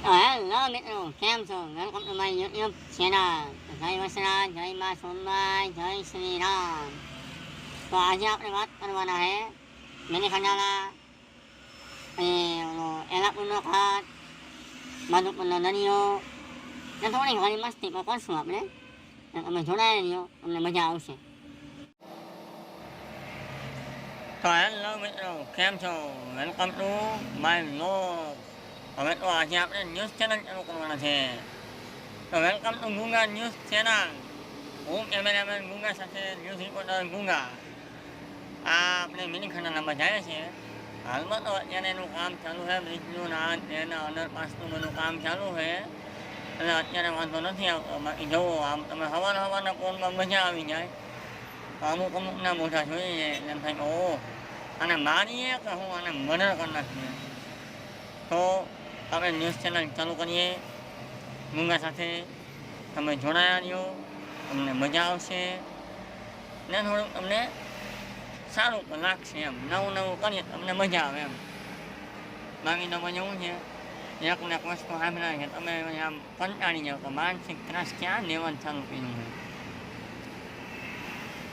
Hello મિત્રો, કેમ છો? Welcome to my YouTube channel. જય વસરાજ, જય મા સોમબાઈ, જય શ્રી રામ. તો આજે આપણે વાત કરવાના છે મિની ખંડાલા, એલાપુરનો ઘાટ, માધુપુરનો દરિયો, ને થોડી ઘણી મસ્તી પણ કરશું આપણે. તમે જોડાઈ રહ્યો, તમને મજા આવશે. તો હેલો મિત્રો, કેમ છો? Welcome to my vlog. હવે તો આજે આપણે ન્યૂઝ ચેનલ ચાલુ કરવાના છે. તો વેલકમ ટુ ગુંગા ન્યૂઝ ચેનલ. હું કેમેરામેન ગુંગા સાથે ન્યૂઝ રિપોર્ટર ગુંગા. આ આપણે મિની ખંડાલામાં જાય છે. હાલમાં તો અત્યારે એનું કામ ચાલુ છે, બ્રિજનું એના અંડરપાસનું બધું કામ ચાલુ છે. એટલે અત્યારે વાંધો નથી આવતો. બાકી જુઓ, આમ તમે હવાના પોરમાં મજા આવી જાય. અમુકના મોઢા જોઈએ એટલે એમ થાય કે ઓહ, અને મારીએ કે હું આને મર્ડર કરી નાખીએ. તો આપણે ન્યૂઝ ચેનલ ચાલુ કરીએ ગુંગા સાથે. તમે જોડાયા રહ્યો, તમને મજા આવશે ને થોડુંક તમને સારું પણ લાગશે. એમ નવું કરીએ તમને મજા આવે એમ. બાકી તો પછી શું છે, એકને એક વસ્તુ સાંભળાય છે, તમે આમ કંટાળી જાઓ તો માનસિક ત્રાસ ક્યાં લેવાનું ચાલુ કર્યું છે.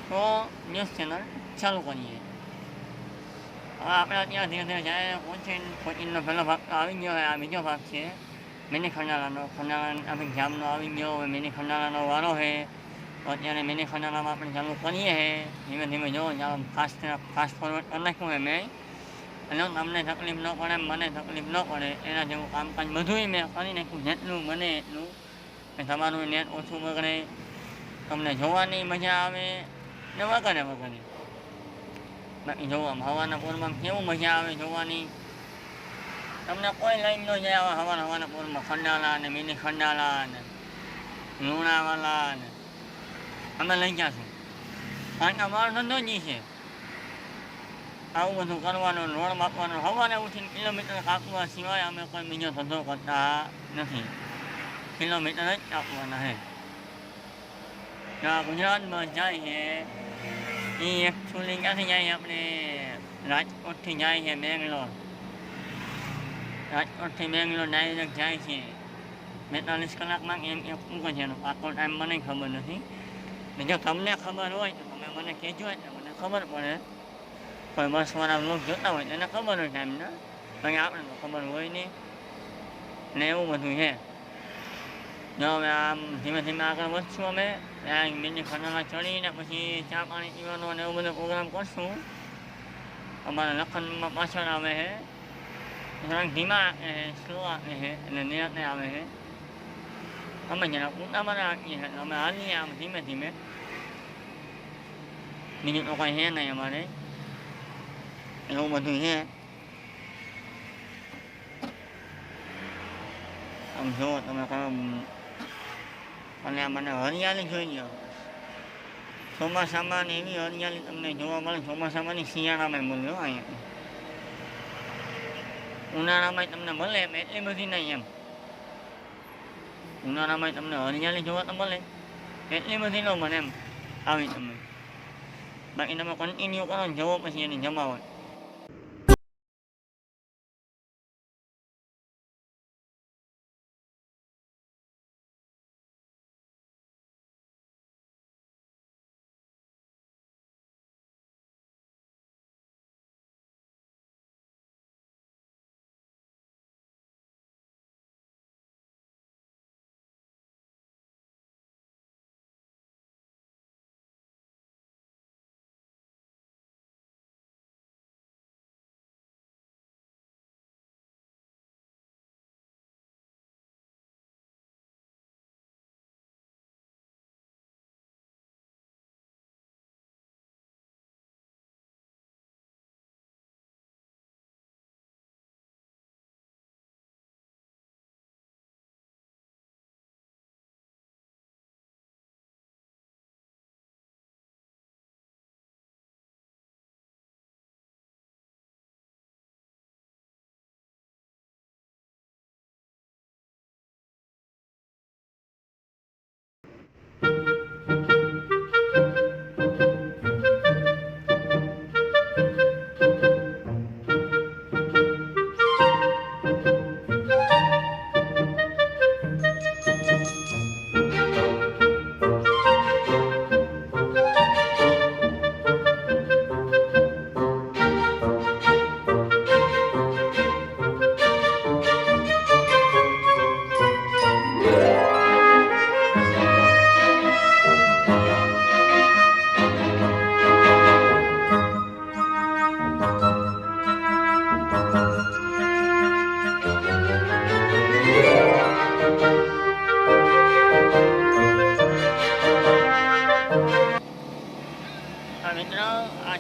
તો ન્યૂઝ ચેનલ ચાલુ કરીએ. આપણે અત્યારે ધીરે ધીરે જાય કોચિંગનો પહેલો ભાગ તો આવી ગયો હોય. આ બીજો ભાગ છે મિની ખંડાલાનો. આપણે જામનો આવી ગયો હવે મિની ખંડાલાનો વારો છે. તો અત્યારે મિની ખંડાલામાં આપણે ચાલુ કરીએ છીએ ધીમે ધીમે. જો ફાસ્ટ ફોરવર્ડ કરી નાખ્યું હોય મેં. અને તમને તકલીફ ન પડે, મને તકલીફ ન પડે, એના જેવું કામકાજ બધુંય મેં કરી નાખ્યું જેટલું બને એટલું. તમારું નેટ ઓછું બગડે, તમને જોવાની મજા આવે ને વગેરે વગેરે. બાકી જોવા હવાના પોરમાં કેવું મજા આવે જોવાની. તમને કોઈ લાઈન ન જાય હવાના પોરમાં. ખંડાલા ને મિની ખંડાલા ને લુણાવાલા ને અમે લઈ જશું. કારણ કે અમારો ધંધો જ છે આવું બધું કરવાનું, રોડ માપવાનું. સવારે ઉઠીને કિલોમીટર કાપવા સિવાય અમે કોઈ બીજો ધંધો કરતા નથી. કિલોમીટર જ કાપવાના છે. ગુજરાતમાં જાય છે એ એકચ્યુઅલી ક્યાંથી જાય? આપણે રાજકોટથી જાય છે બેંગ્લોર. રાજકોટથી બેંગ્લોર ડાયરેક્ટ જાય છે 42 કલાકમાં. એમ એક પૂછે છે એનો આખો ટાઈમ મને ખબર નથી. જો તમને ખબર હોય તો તમે મને કહેજો, એટલે મને ખબર પડે. કોઈ બસવાળા લોક જોતા હોય એને ખબર હોય ટાઈમના, બાકી આપણે તો ખબર હોય નહીં ને. એવું બધું છે. જો હવે આમ ધીમે ધીમે આગળ વધશું અમે. ત્યાં મિની ખંડાલા ચડીને પછી ચા પાણી પીવાનો અને એવું બધો પ્રોગ્રામ કરશું. અમારા લખનમાં પાછળ આવે છે, થોડાક ધીમા આપે છે, સ્લો આપે છે એટલે નિયતે આવે છે. અમે જરાક ઉતાવળ આપીએ છીએ એટલે અમે હાલીએ આમ ધીમે ધીમે. બીજું તો કંઈ છે નહીં અમારે. એવું બધું છે. આમ જુઓ તમે અને મને હરિયાળી જોઈ લો. ચોમાસામાં એવી હરિયાળી તમને જોવા મળે. ચોમાસામાંની શિયાળામાં મળ્યો અહીંયા. ઉનાળામાં તમને મળે એમ એટલી બધી નહીં એમ. ઉનાળામાં તમને હરિયાળી જોવા તો મળે, એટલી બધી ન મળે એમ. આવી તમે બાકી તમે કન્ટિન્યુ કરો જવો પછી એની જમાવટ.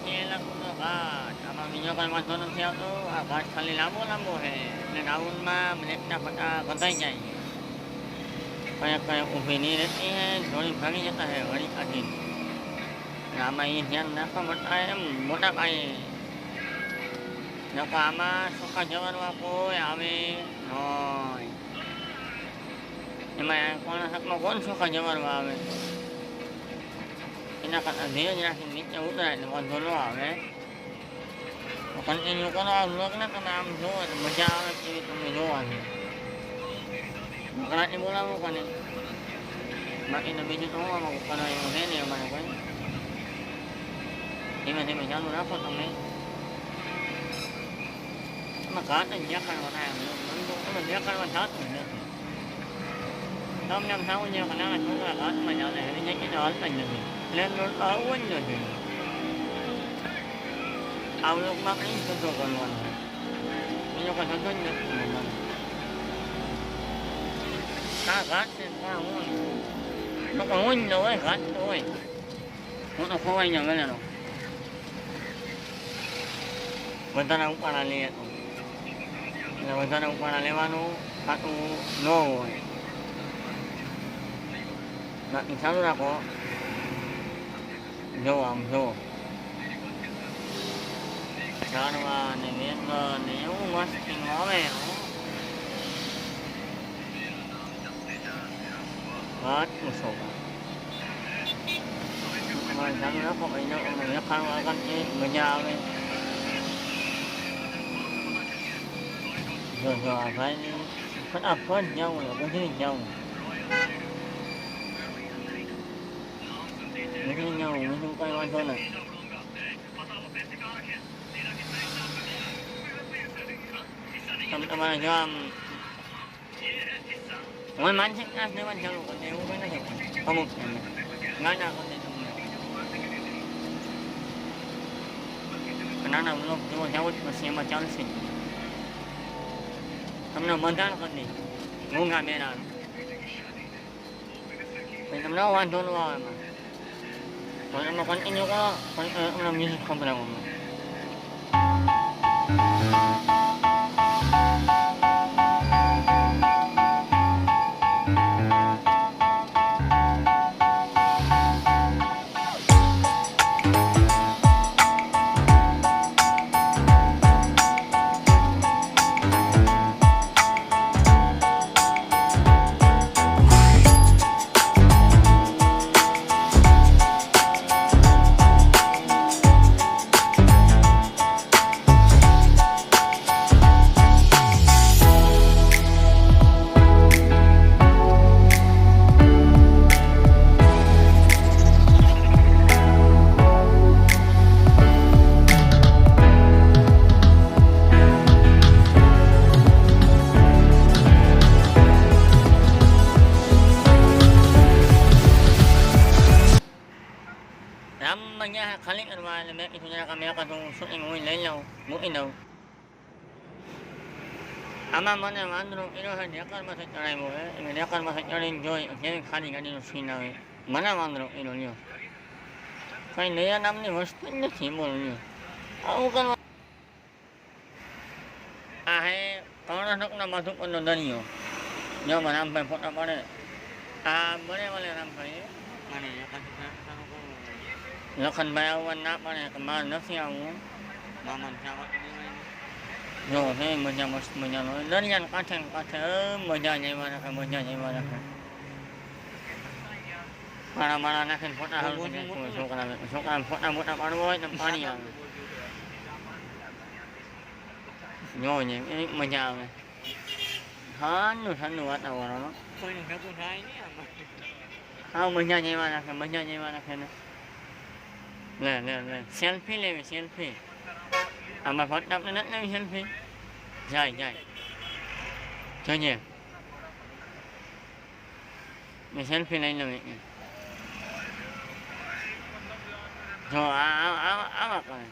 છે લખતો ઘાટ. આમાં બીજો કઈ વાંધો નથી આવતો. આ ઘાટ ખાલી લાંબો લાંબો છે એટલે રાઉન્ડમાં બ્રેકના ફટા ગંધાઈ જાય છે. કયા કયા ઊભી નહીં રહેતી હે, થોડી ભાગી જતા હે વળી કાઢી. આમાં એ ધ્યાન રાખવા માટે એમ મોટા પાયે નકા આમાં ચોખ્ખા જવાનવા કોઈ આવે નહીં. એમાં કોના હાથમાં કોણ ચોખ્ખા જવાનવા આવે? એના કરતાં ધીરજ રાખીને નીચે ઉતરાય એટલે વાંધો ન આવે. કન્ટિન્યુ કરો આ વ્લોગને, તમે આમ જોવો તો મજા આવે તેવી તમે જોવાની. કરાટી બોલાવો કોને, બાકીને બીજું તો હું આમાં કરવા એવું છે નહીં અમારે કોઈ. ધીમે ધીમે ચાલુ રાખો તમે. એમાં ઘાટ જ દેખાડવા થાય, તમે દેખાડવા થતું જ નથી. તમને એમ થવું જોઈએ કે નાના છોકરા ઘાટમાં ચાલે, એની જગ્યાએ હાલતા જ નથી. પ્લેન રોડ તો આવવું જ નથી. આ લોકમાં કંઈ ધંધો કરવાનો છે, બીજો કોઈ ધંધો જ નથી. આ ઘાટ છે પણ હું જ ન હોય, ઘાટ તો હોય. હું તો ખોવાઈ જાઉં ગયેલો. વધારે ઉપાડા લઈએ તો એટલે વધારે ઉપાડા લેવાનું ખાતું ન હોય. બાકી ચાલુ રાખો. જો આમ જો ઝાડવા ને વેંગર ને એવું મસ્તી આવે. વાત પૂછો તમારે ચાલુ રાખો. કઈ અમને દેખાડવા આગળ છે, મજા આવે. જો જો આ ભાઈ ફટાફટ જાઉં બધી જાઉં બીજું કઈ વાંધો નથી. તમે તમારે જો આમ હવે માનસિક ત્રાસ લેવાનું ચાલુ કરી દે એવું કંઈ નથી. અમુક નાના કરી દે તમને નાના બ્લોગ જેવો જવો જ પછી એમાં ચાલશે. તમને બંધાણ કરી દે મૂંગા મેળા પછી તમને વાંધો ન આવે એમાં. પણ એમાં કન્ટિન્યુ કરો પણ એમને મ્યુઝિક સંભળાવો. અહીંયા ખાલી કરવા એટલે મેં કીધું જરાક મેં કાં શૂટિંગ હું લઈ લઉં મૂકી દઉં. આમાં મને વાંદરો કર્યો છે ડેકરમાંથી ચડાવ્યો છે એટલે ડેકરમાંથી ચડીને જોઈ જેવી ખાલી ગાડીનો સીન આવે મને વાંદરો કર્યો લ્યો. કંઈ નયા નામની વસ્તુ જ નથી બોલો લ્યો. આવું કરવા આ હે કર્ણાટકના માધુપરનો દરિયો. જો રામભાઈ ફોટા પાડે આ બને વાલે રામભાઈ અને લખનભાઈ આવવા ના પડે કે મારે નથી આવવું. મામાને જો હે મજા મસ્ત મજાનો દરિયાને કાંઠે ને કાંઠે મજા જ એવા રાખે મજા જ એવા રાખે. મારા મારા નાખીને ફોટા હાલ છોકરાને ફોટા મોટા પાડવા હોય તો પાણી આવે. જો ને એવી મજા આવે. ઠંડુ ઠંડુ વાતાવરણ કોઈનું ભેગું થાય નહીં આમાં. હા મજા જ એવા રાખે મજા જ એવા રાખે ને. લે લે લે સેલ્ફી લેવી સેલ્ફી. આમાં ફટ આપણે નથી લેવી સેલ્ફી. જાય જાય જોજે મેં સેલ્ફી લઈ લેવી. જો આવા કરે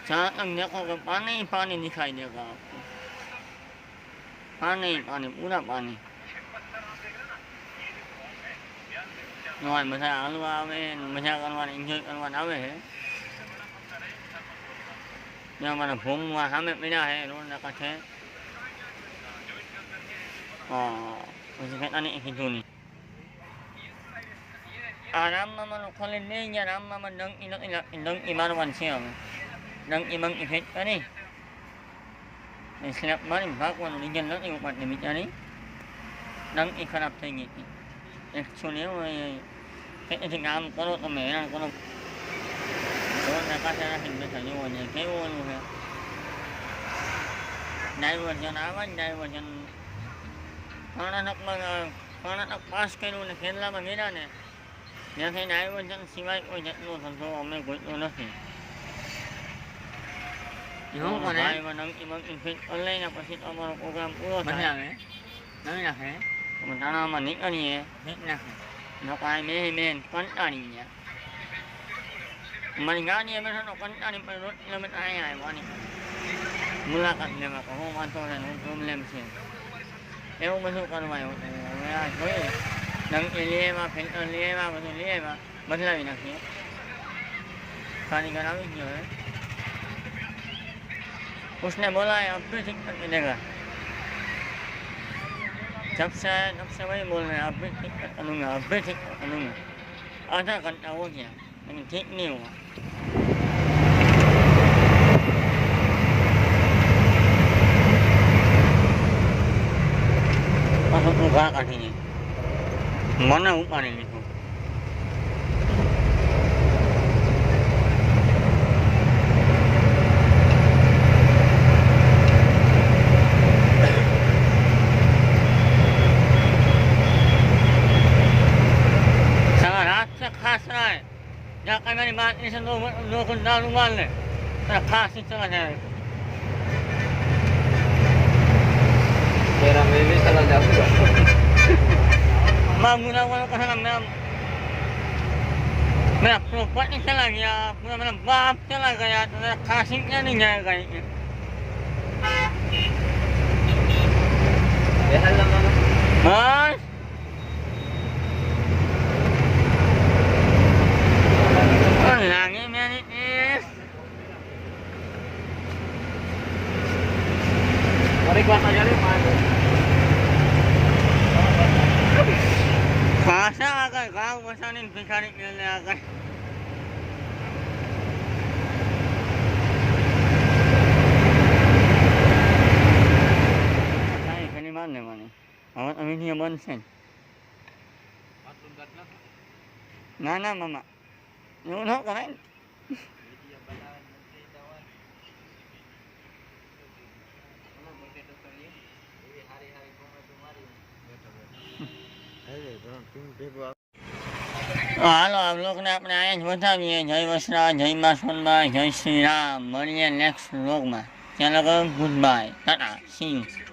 जहाँ तक देखो कि पानी ही पानी दिखाई देगा आपको. पानी ही पानी पूरा पानी. બધા હાલવા આવે ને મજા કરવાની એન્જોય કરવાના આવે છે. ત્યાં અમારા ભૂમમાં સામે પીડ્યા છે રોડના કાંઠે. હા પછી કહેતા નહીં કીધું નહીં. આ રામ મામાનું ખોલી લઈ ગયા. રામ મામા ડંકી નથી લાગતી, ડંકી મારવાની છે હવે. ડંકી બંકી ફેટ કરી સ્લેપ મારી ભાગવાનું ડીઝલ નથી ઉપાડતી બિચારી. ડંકી ખરાબ થઈ ગઈ હતી. એકચ્યુઅલી એવું કહેતી કે આમ કરો તમે હેરાન કરો. રોડના કાંઠે રાખીને બેઠા જોવો છે કેવું ઓલું છે. ડાયવર્ઝન આવે ને ડાયવર્ઝન કર્ણાટક પાસ કર્યું ને કેરલામાં ગયા ને ત્યાંથી ડાયવર્ઝન સિવાય કોઈ જેટલો ધંધો અમે ગોત્યો નથી. લઈને પછી તો અમારો પ્રોગ્રામ પૂરો થાય. નવી નાખે ટાણામાં નીકળીએ લોકો આ બેન કંટાળી ગયા. મારી ગાડીએ બેઠો તો કંટાળી પણ રોજ કિલોમીટર અહીંયા આવવાની મુલાકાત લેવા કે હું વાંધો ને હું પ્રોબ્લેમ છે એવું બધું કરવાયું. હવે આ જોયું ડંકી લઈ આવ્યા, ફિલ્ટર લઈ આવ્યા, બધું લઈ આવ્યા, બદલાવી નાખીએ. कारीगर આવી ગયો है. उसने बोला है अब भी ठीक कर मिलेगा. जब से वही बोल रहे हैं अब भी ठीक कर लूँगा, अब भी ठीक कर लूँगा. आधा घंटा हो गया लेकिन ठीक नहीं हुआ. પાછું ઘા કાઢીને મને ઉપાડી લીધું. खास रहा है जहाँ कई मेरी बात नहीं से लोग दारू मार ले तो खास ही चला जाए. मेरा मैं भी चला जाऊंगा. मैं बुरा वाला कहा मेरा प्रॉपर्टी चला गया, पूरा मेरा बाप चला गया तो मेरा खास ही क्या नहीं जाएगा. हाँ lagi merit is Mari kelas aja nih, Mas. fasa akan kau pesanin भिखारी के लिए akan saya kini mana awak ini yang bonsen nana mama એવું ન કરાય ને. હાલો આ બ્લોગને આપણે અહીંયા જ વધાવીએ. જય વસરા, જય મા સોનબા, જય શ્રી રામ. મળીએ નેક્સ્ટ બ્લોગમાં. ત્યાં લગન good bye, Tata, C you.